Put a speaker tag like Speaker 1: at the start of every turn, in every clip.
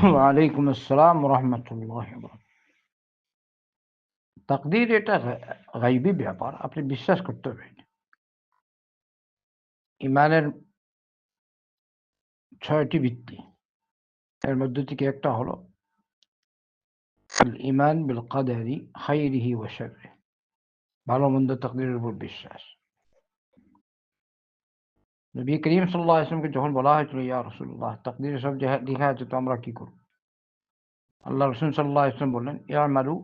Speaker 1: ওয়ালাইকুম আসসালাম রহমতুল্লাহ। তাকদীর এটা গাইবী ব্যাপার, আপনি বিশ্বাস করতে হবে। ইমানের ৬টি ভিত্তি, এর মধ্যে থেকে একটা হলো আল ইমান বিল কাদারি খাইরিহি ওয়া শাররিহি, ভালো মন্দ তাকদীরের উপর বিশ্বাস। নবী করিম সাল্লাল্লাহু আলাইহি ওয়াসাল্লামকে যখন বলা হয়েছিল, ইয়া রাসূলুল্লাহ, তাকদীরে সব লেখা আছে, তো আমরা কি করব? আল্লাহ রাসূল সাল্লাল্লাহু আলাইহি ওয়াসাল্লাম বললেন, ইয়ামালু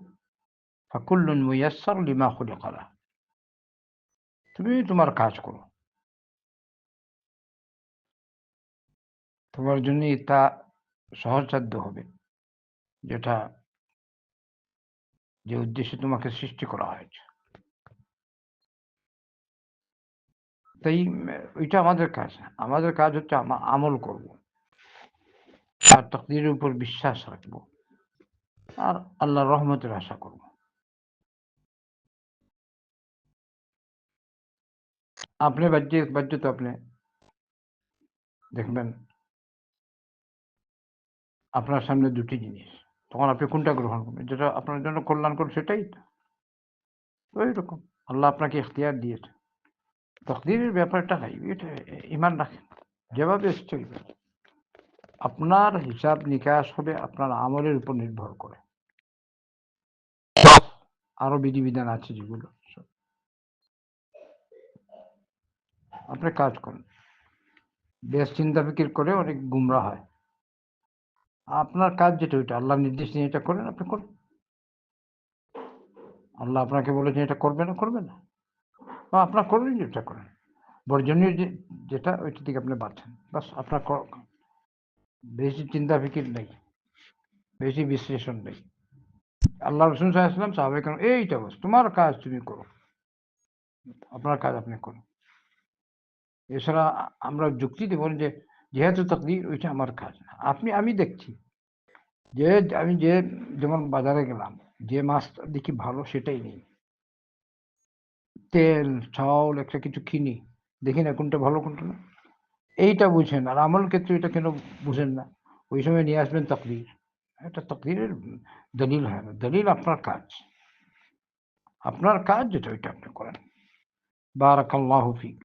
Speaker 1: ফাকুল্লুন মুয়াসসার লিমা খুলিকা লাহ, তুমি তোমার কাজ করো, তোমার জন্য তা সহজসাধ্য হবে, যেটা যে উদ্দেশ্যে তোমাকে সৃষ্টি করা হয়েছে। তাই ওইটা আমাদের কাজ না। আমাদের কাজ হচ্ছে আমল করব, আর তাকদীরের উপর বিশ্বাস রাখবো, আর আল্লাহর রহমতের আশা করব। আপনি বাহ্য তো আপনি দেখবেন আপনার সামনে দুটি জিনিস, তখন আপনি কোনটা গ্রহণ করবেন? যেটা আপনার জন্য কল্যাণকর সেটাই তো। ওই রকম আল্লাহ আপনাকে ইখতিয়ার দিয়েছে। তাকদীরের ব্যাপারটা নাই, এটা ইমান রাখেন, যেভাবে এসছে আপনার হিসাব নিকাশ হবে আপনার আমলের উপর নির্ভর করে। আরো বিধিবিধান আছে যেগুলো আপনি কাজ করেন, বেশ চিন্তা ফিকির করে অনেক গুমরা হয়। আপনার কাজ যেটা, ওইটা আল্লাহ নির্দেশ নিয়ে এটা করেন, আপনি করেন। আল্লাহ আপনাকে বলেছেন এটা করবে না, করবে না, বা আপনার করবেন যেটা করেন। বর্জনীয় যেটা, ওইটা থেকে আপনি বাঁচেন, বাস। আপনার বেশি চিন্তা ফিকির নেই, বেশি বিশ্লেষণ নেই। আল্লাহ রসুল সাল্লাল্লাহু আলাইহি ওয়াসাল্লাম, সাহাবায়ে কেরাম, এইটা বাস, তোমার কাজ তুমি করো, আপনার কাজ আপনি করুন। এছাড়া আমরা যুক্তি দেব যে যেহেতু তাকদীর, ওইটা আমার কাজ না। আমি দেখছি যে আমি যেমন বাজারে গেলাম, যে মাছটা দেখি ভালো সেটাই নেই, তেল চাউল একটা কিছু কিনি, দেখি না কোনটা ভালো কোনটা না। এইটা বুঝেন, আর আমল ক্ষেত্রে এটা কেন বুঝেন না? ওই সময় নিয়ে আসবেন তাকদীর। এটা তাকদীরের দলিল হয় না, দলিল আপনার কাজ। আপনার কাজ যেটা, ওইটা আপনি করেন। বারাকাল্লাহু ফিক।